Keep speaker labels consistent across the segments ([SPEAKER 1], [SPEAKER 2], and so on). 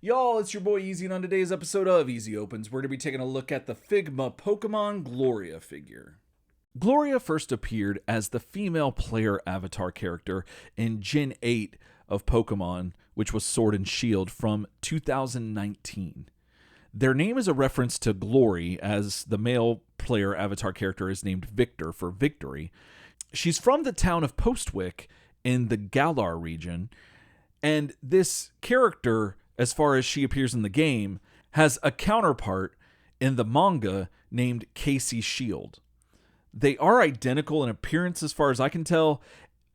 [SPEAKER 1] Y'all, it's your boy Easy, and on today's episode of Easy Opens, we're going to be taking a look at the Figma Pokemon Gloria figure. Gloria first appeared as the female player avatar character in Gen 8 of Pokemon, which was Sword and Shield from 2019. Their name is a reference to Glory, as the male player avatar character is named Victor for victory. She's from the town of Postwick in the Galar region, and this character, as far as she appears in the game, has a counterpart in the manga named Casey Shield. They are identical in appearance as far as I can tell.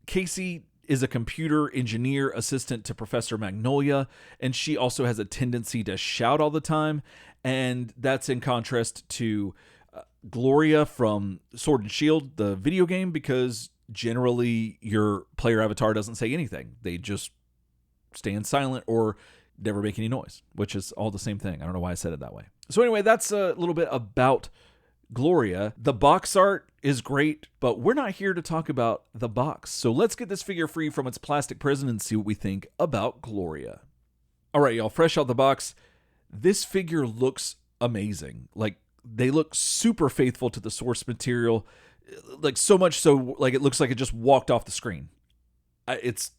[SPEAKER 1] Casey is a computer engineer assistant to Professor Magnolia, and she also has a tendency to shout all the time, and that's in contrast to Gloria from Sword and Shield, the video game, because generally your player avatar doesn't say anything. They just stand silent or never make any noise, which is all the same thing. I don't know why I said it that way. So anyway, that's a little bit about Gloria. The box art is great, but we're not here to talk about the box. So let's get this figure free from its plastic prison and see what we think about Gloria. All right, y'all, fresh out the box, this figure looks amazing. Like, they look super faithful to the source material, like so much so, like it looks like it just walked off the screen. It's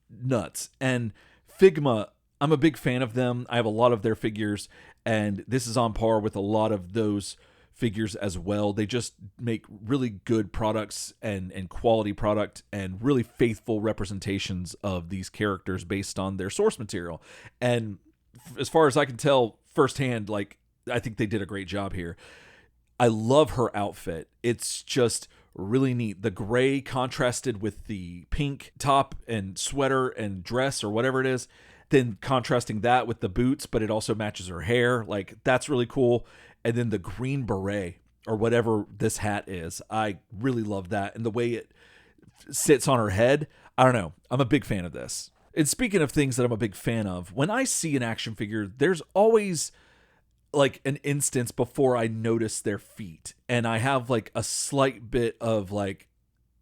[SPEAKER 1] nuts. And Figma, I'm a big fan of them. I have a lot of their figures, and this is on par with a lot of those figures as well. They just make really good products and quality product and really faithful representations of these characters based on their source material. And as far as I can tell firsthand, like, I think they did a great job here. I love her outfit. It's just really neat. The gray contrasted with the pink top and sweater and dress or whatever it is, then contrasting that with the boots, but it also matches her hair. Like, that's really cool. And then the green beret or whatever this hat is, I really love that. And the way it sits on her head, I don't know. I'm a big fan of this. And speaking of things that I'm a big fan of, when I see an action figure, there's always like an instance before I notice their feet. And I have like a slight bit of like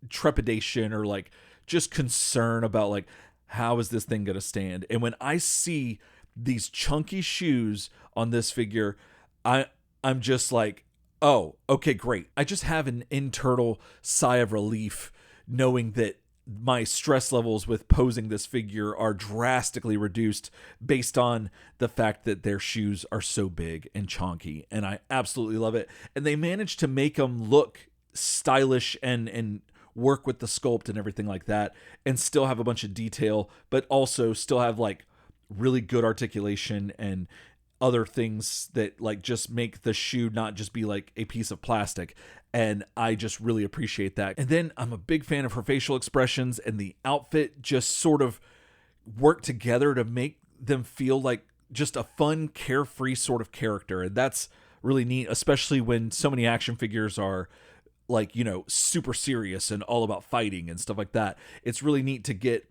[SPEAKER 1] trepidation or like just concern about like, how is this thing going to stand? And when I see these chunky shoes on this figure, I'm just like, oh, okay, great. I just have an internal sigh of relief knowing that my stress levels with posing this figure are drastically reduced based on the fact that their shoes are so big and chunky. And I absolutely love it. And they managed to make them look stylish and work with the sculpt and everything like that, and still have a bunch of detail, but also still have like really good articulation and other things that like just make the shoe not just be like a piece of plastic. And I just really appreciate that. And then I'm a big fan of her facial expressions, and the outfit just sort of work together to make them feel like just a fun, carefree sort of character. And that's really neat, especially when so many action figures are like, you know, super serious and all about fighting and stuff like that. It's really neat to get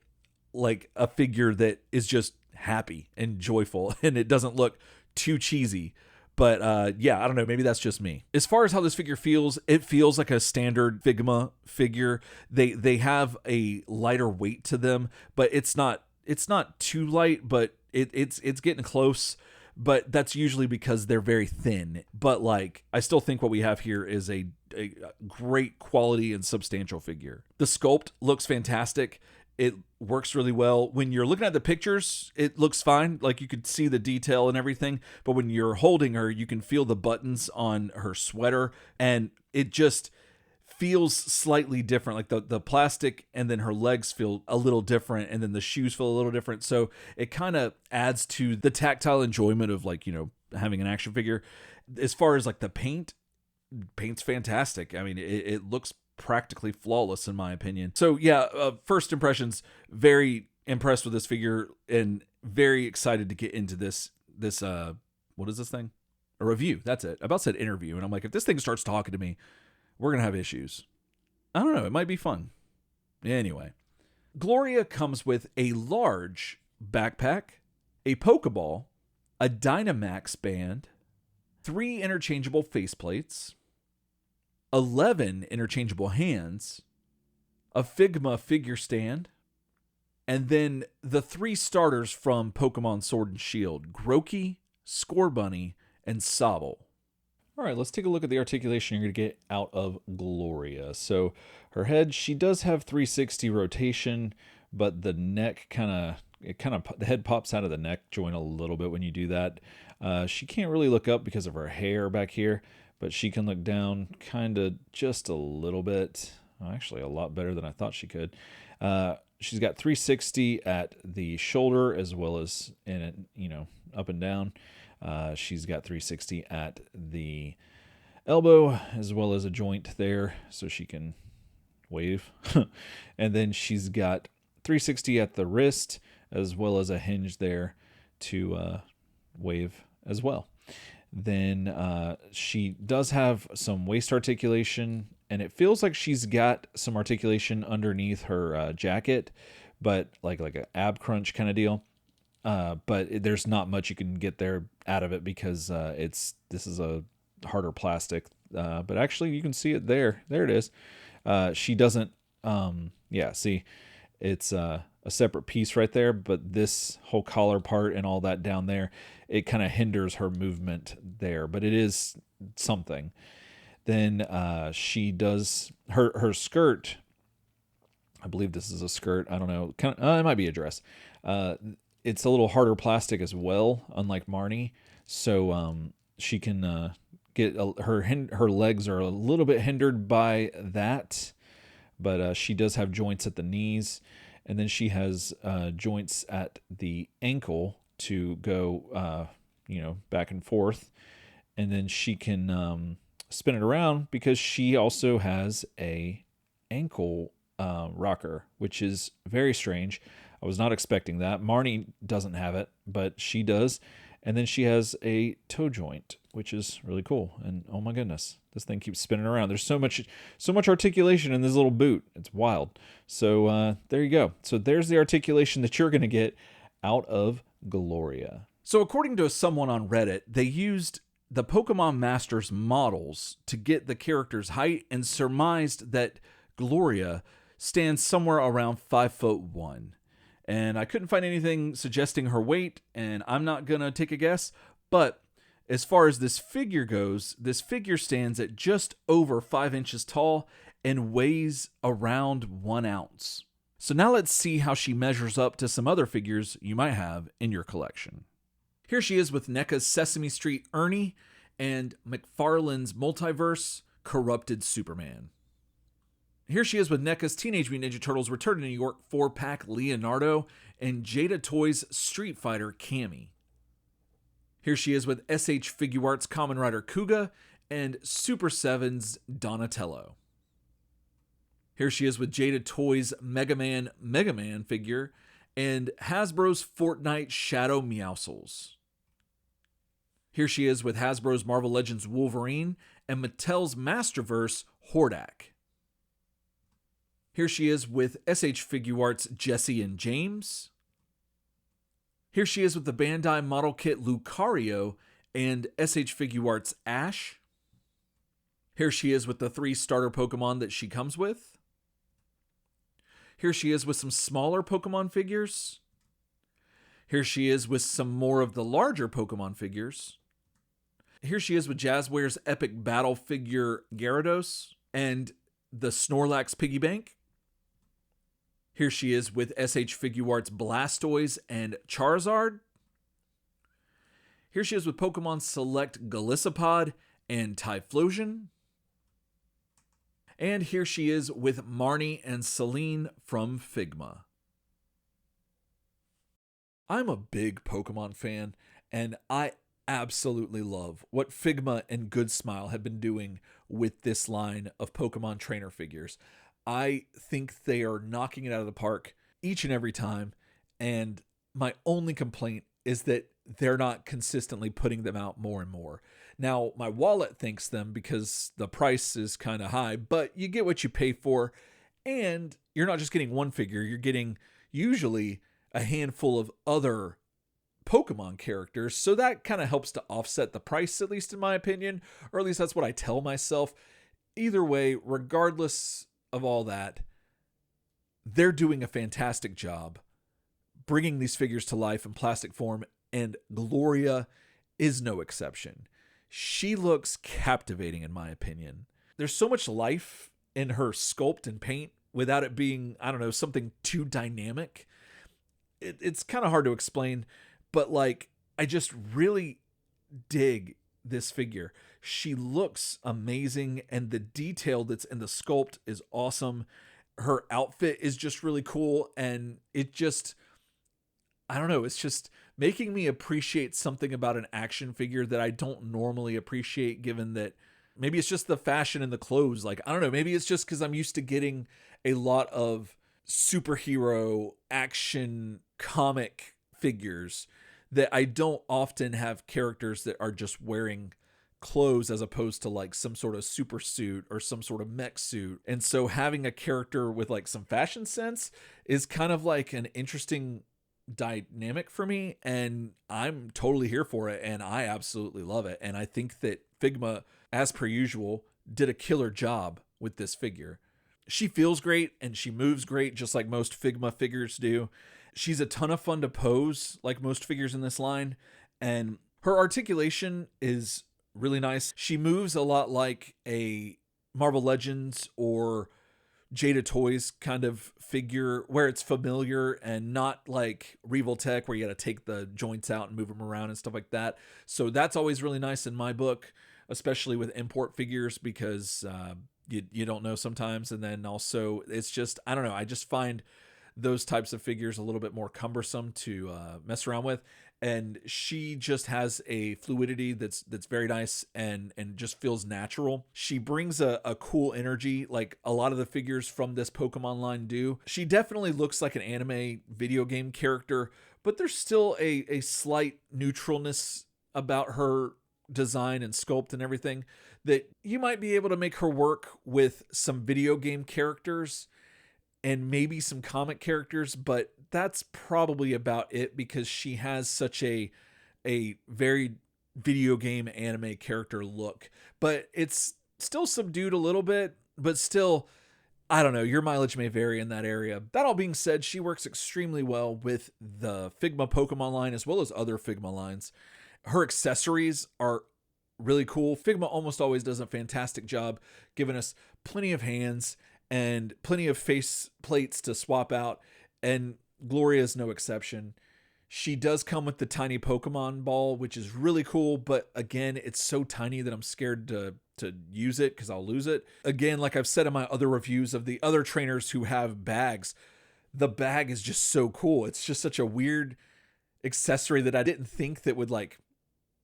[SPEAKER 1] like a figure that is just happy and joyful, and it doesn't look too cheesy. But yeah, I don't know, maybe that's just me. As far as how this figure feels, it feels like a standard Figma figure. They have a lighter weight to them, but it's not too light, but it's getting close. But that's usually because they're very thin. But like, I still think what we have here is a great quality and substantial figure. The sculpt looks fantastic. It works really well. When you're looking at the pictures, it looks fine. Like, you could see the detail and everything. But when you're holding her, you can feel the buttons on her sweater, and it just feels slightly different. Like the plastic, and then her legs feel a little different, and then the shoes feel a little different. So it kind of adds to the tactile enjoyment of, like, you know, having an action figure. As far as like the paint's fantastic. I mean, it looks practically flawless in my opinion. So yeah, first impressions, very impressed with this figure and very excited to get into this what is this thing? A review. That's it. I about said interview, and I'm like, if this thing starts talking to me, we're going to have issues. I don't know. It might be fun. Anyway, Gloria comes with a large backpack, a Pokeball, a Dynamax band, 3 interchangeable faceplates, 11 interchangeable hands, a Figma figure stand, And then the 3 starters from Pokemon Sword and Shield, Grookey, Scorbunny, and Sobble. All right, let's take a look at the articulation you're going to get out of Gloria. So her head, she does have 360 rotation, but the neck the head pops out of the neck joint a little bit when you do that. She can't really look up because of her hair back here, but she can look down kind of just a little bit. Actually, a lot better than I thought she could. She's got 360 at the shoulder as well as in it, up and down. She's got 360 at the elbow as well as a joint there so she can wave. And then she's got 360 at the wrist as well as a hinge there to wave as well. Then she does have some waist articulation, and it feels like she's got some articulation underneath her jacket, but like an ab crunch kind of deal. But there's not much you can get there out of it because this is a harder plastic. But actually, you can see it there. There it is. She doesn't. See, it's a separate piece right there. But this whole collar part and all that down there, it kind of hinders her movement there. But it is something. Then she does her skirt. I believe this is a skirt. I don't know. It might be a dress. It's a little harder plastic as well, unlike Marnie. So she can get her legs are a little bit hindered by that, but she does have joints at the knees, and then she has joints at the ankle to go, back and forth, and then she can spin it around because she also has a ankle rocker, which is very strange. I was not expecting that. Marnie doesn't have it, but she does. And then she has a toe joint, which is really cool. And oh my goodness, this thing keeps spinning around. There's so much articulation in this little boot. It's wild. So there you go. So there's the articulation that you're going to get out of Gloria. So according to someone on Reddit, they used the Pokemon Masters models to get the character's height and surmised that Gloria stands somewhere around 5'1". And I couldn't find anything suggesting her weight, and I'm not going to take a guess. But as far as this figure goes, this figure stands at just over 5 inches tall and weighs around 1 ounce. So now let's see how she measures up to some other figures you might have in your collection. Here she is with NECA's Sesame Street Ernie and McFarlane's Multiverse Corrupted Superman. Here she is with NECA's Teenage Mutant Ninja Turtles Return to New York 4-pack Leonardo and Jada Toys Street Fighter Cammy. Here she is with SH Figuarts Kamen Rider Kuga and Super 7's Donatello. Here she is with Jada Toys Mega Man figure and Hasbro's Fortnite Shadow Meowscles. Here she is with Hasbro's Marvel Legends Wolverine and Mattel's Masterverse Hordak. Here she is with SH Figuarts Jesse and James. Here she is with the Bandai model kit Lucario and SH Figuarts Ash. Here she is with the 3 starter Pokemon that she comes with. Here she is with some smaller Pokemon figures. Here she is with some more of the larger Pokemon figures. Here she is with Jazzware's Epic Battle figure Gyarados and the Snorlax Piggy Bank. Here she is with SH Figuarts Blastoise and Charizard. Here she is with Pokemon Select Golisopod and Typhlosion. And here she is with Marnie and Celine from Figma. I'm a big Pokemon fan, and I absolutely love what Figma and Goodsmile have been doing with this line of Pokemon trainer figures. I think they are knocking it out of the park each and every time, and my only complaint is that they're not consistently putting them out more and more. Now, my wallet thanks them because the price is kind of high, but you get what you pay for, and you're not just getting one figure, you're getting usually a handful of other Pokemon characters, so that kind of helps to offset the price, at least in my opinion, or at least that's what I tell myself. Either way, regardless of all that, they're doing a fantastic job bringing these figures to life in plastic form, and Gloria is no exception. She looks captivating, in my opinion. There's so much life in her sculpt and paint without it being, I don't know, something too dynamic. It's kind of hard to explain, but like, I just really dig this figure. She looks amazing, and the detail that's in the sculpt is awesome. Her outfit is just really cool, and it just, I don't know, it's just making me appreciate something about an action figure that I don't normally appreciate, given that maybe it's just the fashion and the clothes. Like, I don't know, maybe it's just because I'm used to getting a lot of superhero action comic figures that I don't often have characters that are just wearing clothes as opposed to like some sort of super suit or some sort of mech suit. And so having a character with like some fashion sense is kind of like an interesting dynamic for me, and I'm totally here for it, and I absolutely love it. And I think that Figma, as per usual, did a killer job with this figure. She feels great and she moves great, just like most Figma figures do. She's a ton of fun to pose, like most figures in this line, and her articulation is really nice. She moves a lot like a Marvel Legends or Jada Toys kind of figure, where it's familiar and not like Revoltech where you got to take the joints out and move them around and stuff like that. So that's always really nice in my book, especially with import figures, because you don't know sometimes. And then also it's just, I don't know, I just find those types of figures a little bit more cumbersome to mess around with. And she just has a fluidity that's very nice and just feels natural. She brings a cool energy like a lot of the figures from this Pokemon line do. She definitely looks like an anime video game character, but there's still a slight neutralness about her design and sculpt and everything that you might be able to make her work with some video game characters and maybe some comic characters, but that's probably about it, because she has such a very video game anime character look. But it's still subdued a little bit, but still, I don't know, your mileage may vary in that area. That all being said, she works extremely well with the Figma Pokemon line as well as other Figma lines. Her accessories are really cool. Figma almost always does a fantastic job giving us plenty of hands and plenty of face plates to swap out, and Gloria is no exception. She does come with the tiny Pokemon ball, which is really cool, but again, it's so tiny that I'm scared to use it because I'll lose it. Again, like I've said in my other reviews of the other trainers who have bags, the bag is just so cool. It's just such a weird accessory that I didn't think that would, like,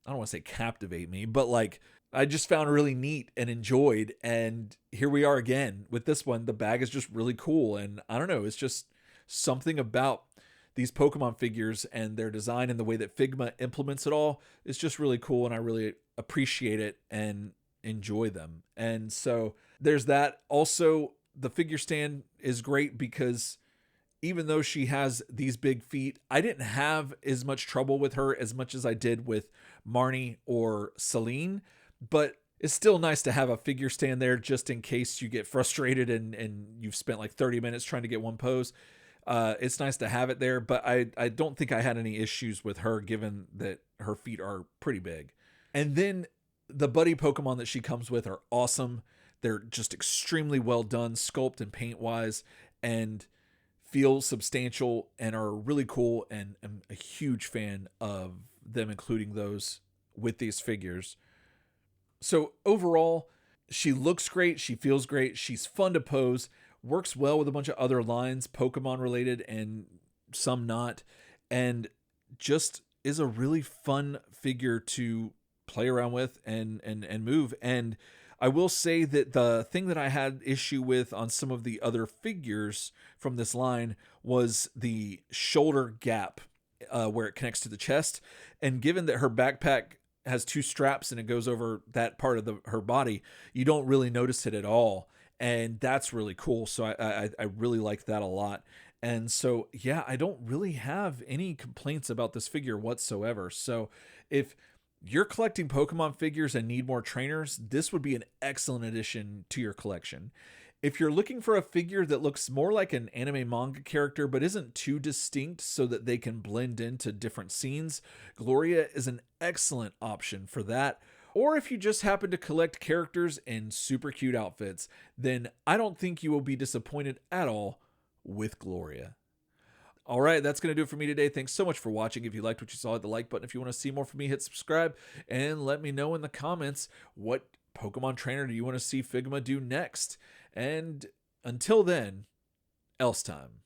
[SPEAKER 1] I don't want to say captivate me, but like I just found really neat and enjoyed. And here we are again with this one. The bag is just really cool. And I don't know, it's just something about these Pokemon figures and their design and the way that Figma implements it all is just really cool. And I really appreciate it and enjoy them. And so there's that. Also, the figure stand is great because even though she has these big feet, I didn't have as much trouble with her as much as I did with Marnie or Celine, but it's still nice to have a figure stand there just in case you get frustrated and you've spent like 30 minutes trying to get one pose. It's nice to have it there, but I don't think I had any issues with her given that her feet are pretty big. And then the buddy Pokemon that she comes with are awesome. They're just extremely well done, sculpt and paint wise, and feel substantial and are really cool, and I'm a huge fan of them including those with these figures. So overall, she looks great, she feels great, she's fun to pose, works well with a bunch of other lines, Pokemon related and some not, and just is a really fun figure to play around with and move. And I will say that the thing that I had issue with on some of the other figures from this line was the shoulder gap where it connects to the chest. And given that her backpack has two straps and it goes over that part of her body, you don't really notice it at all. And that's really cool. So I really like that a lot. And so, yeah, I don't really have any complaints about this figure whatsoever. So if you're collecting Pokemon figures and need more trainers, this would be an excellent addition to your collection. If you're looking for a figure that looks more like an anime manga character but isn't too distinct so that they can blend into different scenes, Gloria is an excellent option for that. Or if you just happen to collect characters in super cute outfits, then I don't think you will be disappointed at all with Gloria. All right, that's going to do it for me today. Thanks so much for watching. If you liked what you saw, hit the like button. If you want to see more from me, hit subscribe. And let me know in the comments, what Pokemon trainer do you want to see Figma do next? And until then, else time.